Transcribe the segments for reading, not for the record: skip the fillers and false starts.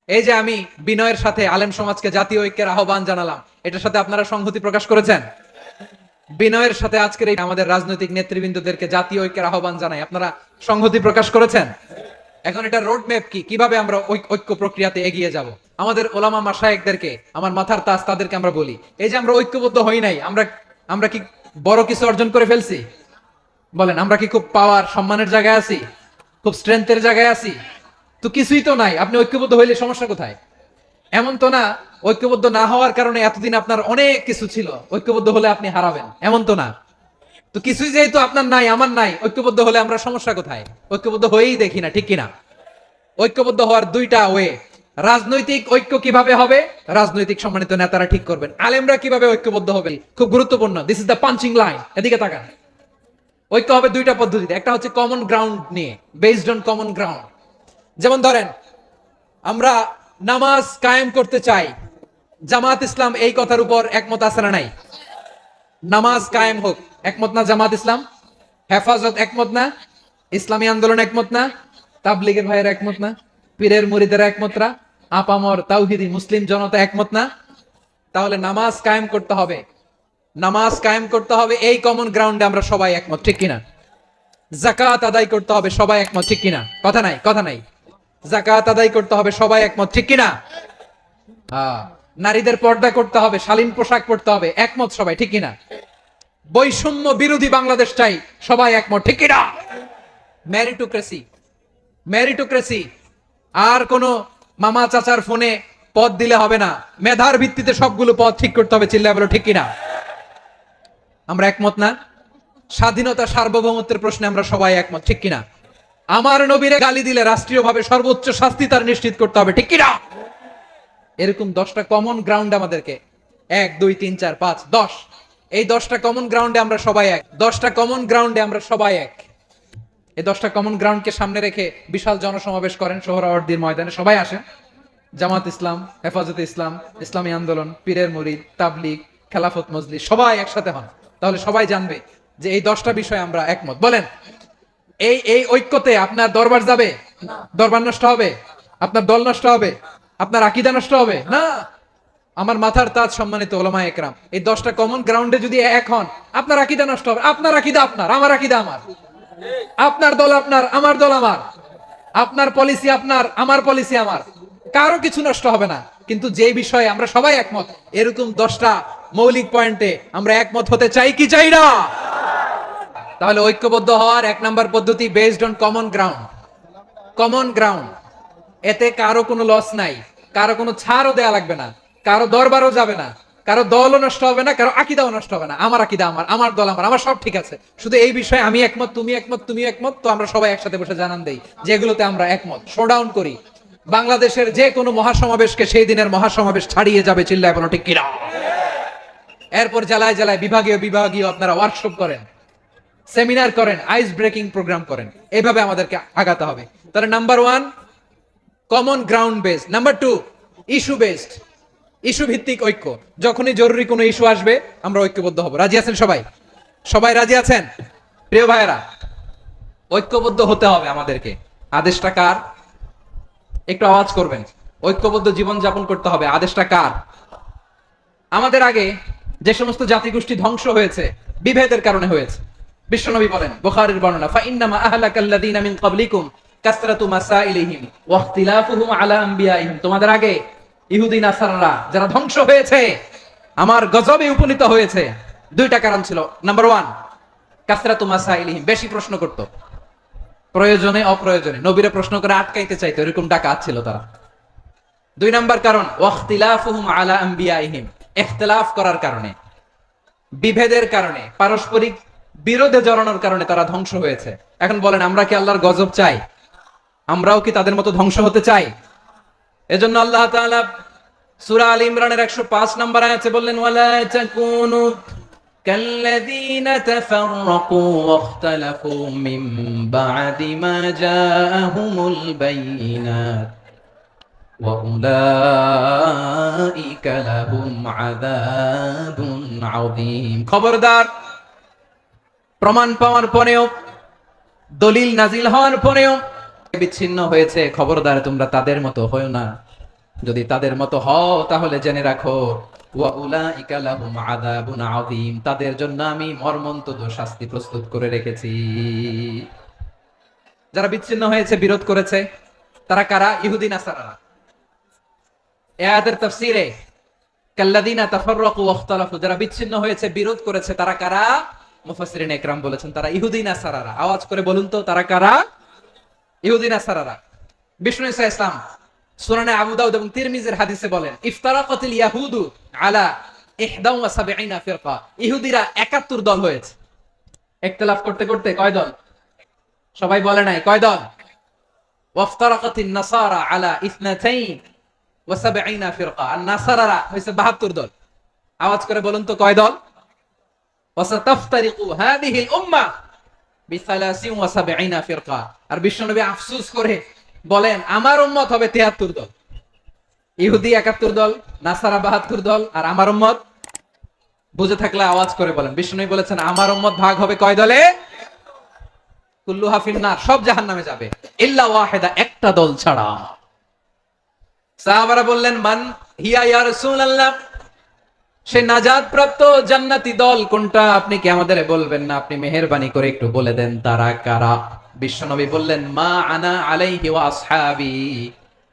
এই যে আমি বিনয়ের সাথে আলেম সমাজকে জাতীয় ঐক্যের আহ্বান জানালাম, এটার সাথে আপনারা সংহতি প্রকাশ করেছেন? বিনয়ের সাথে আজকের এই আমাদের রাজনৈতিক নেতৃবৃন্দদেরকে জাতীয় ঐক্যের আহ্বান জানাই, আপনারা সংহতি প্রকাশ করেছেন? এখন এটা রোড ম্যাপ কি, কিভাবে আমরা ঐক্য প্রক্রিয়াতে এগিয়ে যাব? আমাদের ওলামা মাশায়েখদেরকে, আমার মাথার তাজ তাদেরকে আমরা বলি, এই যে আমরা ঐক্যবদ্ধ হই নাই, আমরা কি বড় কিছু অর্জন করে ফেলছি? বলেন, আমরা কি খুব পাওয়ার সম্মানের জায়গায় আছি? খুব স্ট্রেংথের জায়গায় আছি? তো কিছুই তো নাই। আপনি ঐক্যবদ্ধ হইলে সমস্যা কোথায়? এমন তো না ঐক্যবদ্ধ না হওয়ার কারণে এতদিন আপনার অনেক কিছু ছিল, ঐক্যবদ্ধ হলে আপনি হারাবেন, এমন তো না। তো কিছুই যেহেতু আপনার নাই, আমার নাই, ঐক্যবদ্ধ হলে আমরা সমস্যা কোথায়? ঐক্যবদ্ধ হয়েই দেখি না, ঠিক কিনা? ঐক্যবদ্ধ হওয়ার দুইটা ওয়ে। রাজনৈতিক ঐক্য কিভাবে হবে, রাজনৈতিক সম্মানিত নেতারা ঠিক করবেন। আলেমরা কিভাবে ঐক্যবদ্ধ হবে, খুব গুরুত্বপূর্ণ। This is the punching line. এদিকে তাকান। ঐক্য হবে দুইটা পদ্ধতিতে। একটা হচ্ছে কমন গ্রাউন্ড নিয়ে, বেসড অন কমন গ্রাউন্ড। যেমন ধরেন, আমরা নামাজ কায়েম করতে চাই, জামাত ইসলাম এই কথার উপর একমত আছে না নাই? নামাজ কায়েম হোক, একমত না জামাত ইসলাম? হেফাজত একমত না? ইসলামী আন্দোলন একমত না? তাবলিগের ভাইয়ের একমত না? পীরের মুরিদের একমত না? আপামর তাওহিদি মুসলিম জনতা একমত না? তাহলে নামাজ কায়েম করতে হবে, নামাজ কায়েম করতে হবে, এই কমন গ্রাউন্ডে আমরা সবাই একমত, ঠিক কিনা? যাকাত আদায় করতে হবে, সবাই একমত, ঠিক কিনা? কথা নাই, কথা নাই। যাকাত আদায় করতে হবে, সবাই একমত, ঠিক কিনা? হ্যাঁ। নারীদের পর্দা করতে হবে, শালীন পোশাক পরতে হবে, একমত সবাই, ঠিক কিনা? বৈষম্য বিরোধী বাংলাদেশ চাই, সবাই একমত, ঠিক কিনা? Meritocracy, meritocracy. আর কোন মামা চাচার ফোনে পদ দিলে হবে না, মেধার ভিত্তিতে সবগুলো পদ ঠিক করতে হবে, চিল্লায় বলো ঠিক কিনা? আমরা একমত না? স্বাধীনতা সার্বভৌমত্বের প্রশ্নে আমরা সবাই একমত, ঠিক কিনা? আমার নবীরে গালি দিলে রাষ্ট্রীয়ভাবে সর্বোচ্চ শাস্তি তার নিশ্চিত করতে হবে, ঠিক কিনা? এরকম 10টা কমন গ্রাউন্ড আমাদেরকে, 1 2 3 4 5 10, এই 10টা কমন গ্রাউন্ডে আমরা সবাই এক। 10টা কমন গ্রাউন্ডে আমরা সবাই এক। এই 10টা কমন গ্রাউন্ডকে সামনে রেখে বিশাল জনসমাবেশ করেন সোহরাওয়ার্দীর ময়দানে, সবাই আসেন। জামাত ইসলাম, হেফাজতে ইসলাম, ইসলামী আন্দোলন, পীরের মুরিদ, তাবলিগ, খেলাফত মজলিস, সবাই একসাথে হন। তাহলে সবাই জানবে যে এই 10টা বিষয়ে আমরা একমত। বলেন, এই এই ঐক্যতে আপনার দরবার যাবে? দরবার নষ্ট হবে? আপনার দল নষ্ট হবে? আপনার আকীদা নষ্ট হবে না? আমার মাথার তাজ সম্মানিত ওলামায়ে একরাম, এই 10টা কমন গ্রাউন্ডে যদি এক হন, আপনার আকীদা নষ্ট হবে? আপনার আকীদা আপনার, আমার আকীদা আমার। আপনার দল আপনার, আমার দল আমার। আপনার পলিসি আপনার, আমার পলিসি আমার। কারো কিছু নষ্ট হবে না। কিন্তু যে বিষয়ে আমরা সবাই একমত, এরকম 10টা মৌলিক পয়েন্টে আমরা একমত হতে চাই কি চাই না? তাহলে ঐক্যবদ্ধ হওয়ার 1 নাম্বার পদ্ধতি, based on common ground. Common ground, এতে কারো কোনো লস নাই, কারো কোনো ছাড়ও দেয়া লাগবে না, কারো দরবারও যাবে না, কারো দলও নষ্ট হবে না, কারো আকীদাও নষ্ট হবে না। আমার আকীদা আমার, আমার দল আমার, আমার সব ঠিক আছে। শুধু এই বিষয়ে আমি একমত, তুমি একমত, তুমি একমত, তো আমরা সবাই একসাথে বসে জানান দেই যেগুলোতে আমরা একমত, শোডাউন করি। বাংলাদেশের যে কোনো মহাসমাবেশকে সেই দিনের মহাসমাবেশ ছাড়িয়ে যাবে, চিল্লায় বলো ঠিক কিনা? এরপর জেলায় জেলায়, বিভাগীয় বিভাগীয় আপনারা ওয়ার্কশপ করেন, সেমিনার করেন, আইস ব্রেকিং প্রোগ্রাম করেন। এইভাবে আমাদেরকে আগাতে হবে। তাহলে number 1 common ground based. Number 2 issue based, issue ভিত্তিক ঐক্য। যখনই জরুরি কোনো ইস্যু আসবে আমরা ঐক্যবদ্ধ হব। রাজি আছেন সবাই? সবাই রাজি আছেন? প্রিয় ভাইয়েরা, ঐক্যবদ্ধ হতে হবে আমাদেরকে। আদেশটা কার? একটু আওয়াজ করবেন। ঐক্যবদ্ধ জীবন যাপন করতে হবে, আদেশটা কার? আমাদের আগে যে সমস্ত জাতিগোষ্ঠী ধ্বংস হয়েছে বিভেদের কারণে হয়েছে। বিশ্বনবী বলেন, বুখারীর বর্ণনা, ফা ইন্নামা আহলাকাল্লাযীনা মিন ক্বাবলিকুম কাসরাতু মাসাইলিহিম ওয়া ইখতিলাফুহুম আলা আমবিয়াইহিম। তোমাদের আগে ইহুদি নাসারারা যারা ধ্বংস হয়েছে, আমার গজবে উপনীত হয়েছে, 2টা কারণ ছিল। নাম্বার 1 কাসরাতু মাসাইলিহিম, বেশি প্রশ্ন করত, প্রয়োজনে অপ্রয়োজনে নবীরে প্রশ্ন করে আটকাইতে চাইতো, এরকম ডাকাত ছিল তারা। 2 নাম্বার কারণ ওয়া ইখতিলাফুহুম আলা আমবিয়াইহিম, ইখতিলাফ করার কারণে, বিভেদের কারণে, পারস্পরিক বিরোধে জড়ানোর কারণে তারা ধ্বংস হয়েছে। এখন বলেন, আমরা কি আল্লাহর গজব চাই? আমরাও কি তাদের মতো ধ্বংস হতে চাই? এজন্য আল্লাহ তাআলা সূরা আল ইমরানের 105 নম্বর আয়াতে বললেন, ওয়ালা তাকুনু কাল্লাযীনা তাফাররাকু ওয়াখতালাফু মিন বা'দি মা জাআহুমুল বাইয়িনাত ওয়া উলাইকা লাহুম আযাবুন আযীম। খবরদার, প্রমাণ পাওয়ার পরেও, দলিল নাজিল হওয়ার পরেও বিচ্ছিন্ন হয়েছে, খবরদার তোমরা তাদের মতো হয়ো না। যদি তাদের মতো হও তাহলে জেনে রাখো ওয়া উলাইকা লাহুম আযাবুন আযীম, তাদের জন্য আমি মর্মন্তুদ শাস্তি প্রস্তুত করে রেখেছি। যারা বিচ্ছিন্ন হয়েছে, বিরোধ করেছে, তারা কারা? ইহুদি নাসারারা। এই আয়াতের তাফসীরে কাল্লাযীনা তাফাররাকু ওয়াখতালাফু, যারা বিচ্ছিন্ন হয়েছে, বিরোধ করেছে, তারা কারা? মুফাসসিরিন ইকরাম বলেছেন তারা ইহুদি নাসারারা। আওয়াজ করে বলুন তো, তারা কারা? ইহুদি নাসারারা। বিষ্ণু ঈসা ইসলাম সুনানে আবু দাউদ এবং তিরমিজির হাদিসে বলেন, ইফতারাকাতিল ইয়াহুদু আলা 71 ফিরকা, ইহুদিরা 71 দল হয়েছে। ইখতিলাফ করতে করতে কয় দল? সবাই বলে নাই কয় দল? ওয়াফতারাকাতিন নাসারা আলা 72 ফিরকা, আর নাসারারা হইছে 72 দল। আওয়াজ করে বলুন তো কয় দল? ওয়াসাতাফতারিকু হাদিহিল উম্মাহ বি73 ফিরকা। আর বিশ্বনবী আফসোস করে বলেন, আমার উম্মত হবে 73 দল। ইহুদি 71 দল, নাসারা 72 দল, আর আমার উম্মত, বুঝে থাকলে আওয়াজ করে বলেন। বিষ্ণু বলেছেন আমার উম্মত ভাগ হবে কয় দলে? কুল্লুহা ফিন্নার, সব জাহান্নামে যাবে, ইল্লা ওয়াহিদা, একটা দল ছাড়া। সাহাবারা বললেন, মান হিয়া ইয়া রাসূলুল্লাহ, সে নাজাত প্রাপ্ত জান্নাতি দল কোনটা? আপনি কি আমাদের বলবেন না? আপনি মেহেরবানি করে একটু বলে দেন তারা কারা। বিশ্বনবী বললেন, মা আনা আলাইহি ওয়া আসহাবি,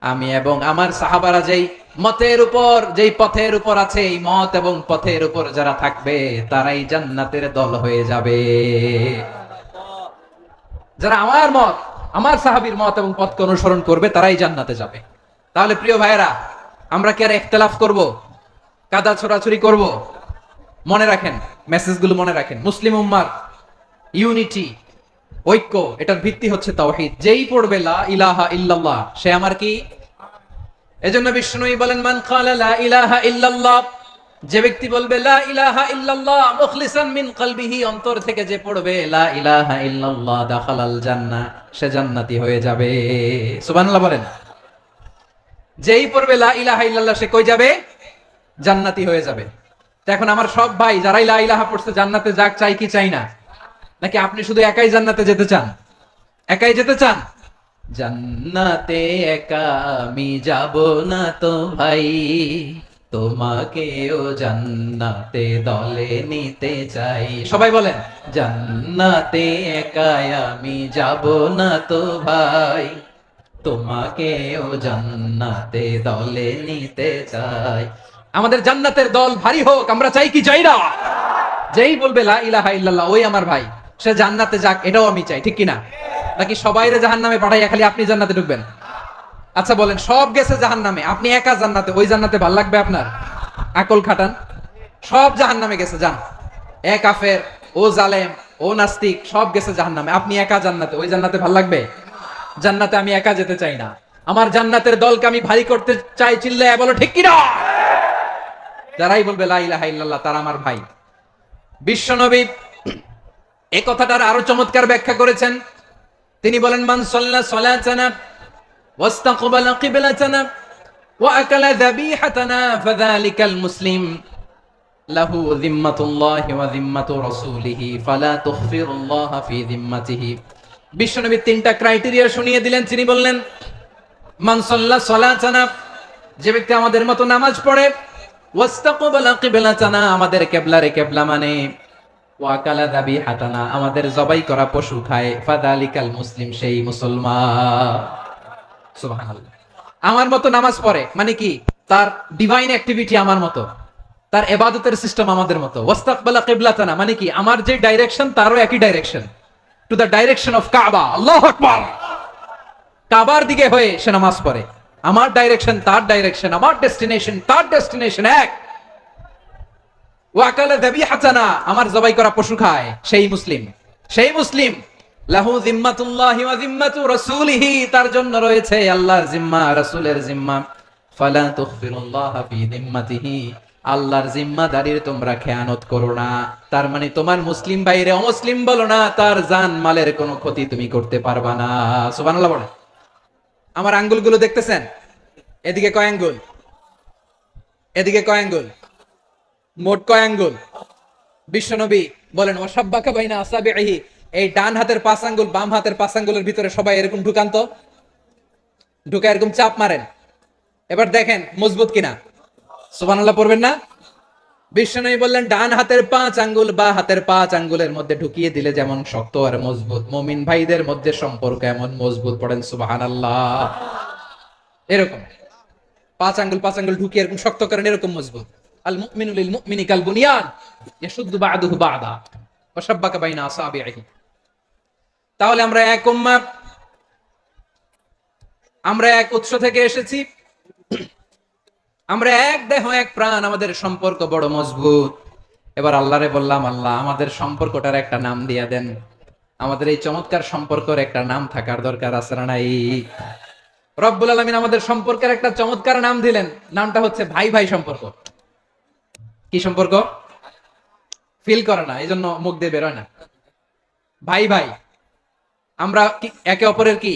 আমি এবং আমার সাহাবারা যেই মতের উপর, যেই পথের উপর আছে, এই মত এবং পথের উপর যারা থাকবে তারাই জান্নাতের দল হয়ে যাবে। যারা আমার মত, আমার সাহাবীর মত এবং পথকে অনুসরণ করবে তারাই জান্নাতে যাবে। তাহলে প্রিয় ভাইয়েরা, আমরা কি আর ইখতিলাফ করব, কাদা ছোড়াছুরি করব? মনে রাখেন, মেসেজগুলো মনে রাখেন। মুসলিম উম্মার ইউনিটি, ঐক্য, এটার ভিত্তি হচ্ছে তাওহীদ। যেই পড়বে লা ইলাহা ইল্লাল্লাহ, সে আমার কি? এজন্য বিষ্ণুই বলেন, মান ক্বালা লা ইলাহা ইল্লাল্লাহ, যে ব্যক্তি বলবে লা ইলাহা ইল্লাল্লাহ মুখলিসান মিন কলবিহি, অন্তর থেকে যে পড়বে লা ইলাহা ইল্লাল্লাহ, দাখালাল জান্নাহ, সে জান্নাতি হয়ে যাবে। সুবহানাল্লাহ বলেন। যেই পড়বে লা ইলাহা ইল্লাল্লাহ, সে কই যাবে? জান্নাতি হয়ে যাবে। তো এখন আমার সব ভাই যারাই লা ইলাহা পড়ছে জান্নাতে যাক, চাই কি চাই না? নাকি আপনি শুধু একাই জান্নাতে যেতে চান? একাই যেতে চান? জান্নাতে একা আমি যাব না তো ভাই, তোমাকেও জান্নাতে দলে নিতে চাই। সবাই বলেন, জান্নাতে একা আমি যাব না তো ভাই, তোমাকেও জান্নাতে দলে নিতে চাই। আমাদের জান্নাতের দল ভারী হোক, আমরা চাই কি চাই না? যেই বলবে লা ইলাহা ইল্লাল্লাহ, ওই আমার ভাই, সে জান্নাতে যাক, এটাও আমি চাই, ঠিক কিনা? নাকি সবাইরে জাহান্নামে পাঠাইয়া খালি আপনি জান্নাতে ঢুকবেন? আচ্ছা বলেন, সব গেছে জাহান্নামে, আপনি একা জান্নাতে, ওই জান্নাতে ভাল লাগবে আপনার? আকল খাটান। সব জাহান্নামে গেছে, যান। এ কাফের, ও জালেম, ও নাস্তিক, সব গেছে জাহান্নামে, আপনি একা জান্নাতে, ওই জান্নাতে ভাল লাগবে? জান্নাতে আমি একা যেতে চাই না, আমার জান্নাতের দলকে আমি ভারী করতে চাই। চিল্লায় বলো ঠিক কিনা? যারাই বলবে লা ইলাহা ইল্লাল্লাহ তারা আমার ভাই। বিশ্বনবী এই কথাটার আরো চমৎকার ব্যাখ্যা করেছেন। তিনি বলেন, মান সাল্লা সালাতানা ওয়াস্তাকবালা কিবলাতানা ওয়া আকালা যাবিহাতানা ফাযালিকাল মুসলিম লাহু যিম্মাতুল্লাহি ওয়া যিম্মাতু রাসূলিহি ফালা তুখফিরুল্লাহা ফি যিম্মাতিহি। বিশ্বনবী তিনটা ক্রাইটেরিয়া শুনিয়ে দিলেন। তিনি বললেন, মান সাল্লা সালাতানা, যে ব্যক্তি আমাদের মতো নামাজ পড়ে, ওয়াস্তাকবালা কিবলাতানা, আমাদের কিবলারে কিবলা মানে, ওয়াকালা যাবিহাতানা, আমাদের জবাই করা পশু খায়, ফাযালিকাল মুসলিম, সেই মুসলমান। সুবহানাল্লাহ। আমার মতো নামাজ পড়ে মানে কি? তার ডিভাইন অ্যাক্টিভিটি আমার মতো, তার ইবাদতের সিস্টেম আমাদের মতো। ওয়াস্তাকবালা কিবলাতানা মানে কি? আমার যে ডাইরেকশন তারও একই direction, to the direction of কাবা। আল্লাহু আকবার। কাবার দিকে হয়ে সে নামাজ পড়ে। আমার ডাইরেকশন তার ডাইরেকশন, আমার ডেস্টিনেশন তার ডেস্টিনেশন এক। ওয়াকালা যাবিহাতানা, আমার জবাই করা পশু খায়, সেই মুসলিম। সেই মুসলিম লাহু যিম্মাতুল্লাহি ওয়া যিম্মাতু রাসূলিহি, তার জন্য রয়েছে আল্লাহর জিম্মা, রাসূলের জিম্মা। ফালা তুখফিরুল্লাহা ফি যিম্মাতিহি, আল্লাহর জিম্মাদারির তোমরা খেয়ানত করো না। তার মানে তোমার মুসলিম ভাইরে অমুসলিম বলো না, তার জান মালের কোনো ক্ষতি তুমি করতে পারবা না। সুবহানাল্লাহ বলেন। আমার আঙ্গুলগুলো দেখতেছেন? এদিকে কয় আঙ্গুল? এদিকে কয় আঙ্গুল? মোট কয় আঙ্গুল? বিশ্বনবী বলেন, ওয়াসাব্বাকা বাইনা আসাবিহি, এই ডান হাতের 5 আঙ্গুল বাম হাতের 5 আঙ্গুলের ভিতরে সবাই এরকম ঢুকান তো, ঢুকা এরকম চাপ মারেন। এবার দেখেন মজবুত কিনা, সুবহানাল্লাহ পড়বেন না? বিশ্বনবী বললেন ডান হাতের 5 আঙ্গুল বা হাতের 5 আঙ্গুলের মধ্যে ঢুকিয়ে দিলে যেমন শক্ত আর মজবুত, মুমিন ভাইদের মধ্যে সম্পর্ক এমন মজবুত। পড়েন সুবহানাল্লাহ। এরকম 5 আঙ্গুল ঢুকিয়ে এরকম শক্ত করেন, এরকম মজবুত। আল মুমিনু লিল মুমিনি কাল বুনিয়ান ইয়াশুদ্দু বা'দুহু বা'দা ওয়া শাব্বাকা বাইনা আসাবিহি। তাহলে আমরা এক উম্মাহ, আমরা এক উৎস থেকে এসেছি, আমরা এক দেহ এক প্রাণ, আমাদের সম্পর্ক বড় মজবুত। এবার আল্লাহরে বললাম, আল্লাহ আমাদের সম্পর্কটার একটা নাম দিয়া দেন। আমাদের এই চমৎকার সম্পর্কের একটা নাম থাকার দরকার আছে না নাই? রব্বুল আলামিন আমাদের সম্পর্কের একটা চমৎকার নাম দিলেন, নামটা হচ্ছে ভাই ভাই সম্পর্ক। কি সম্পর্ক? ফিল করে না, এই জন্য মুখ দিয়ে বেরোয় না। ভাই ভাই, আমরা একে অপরের কি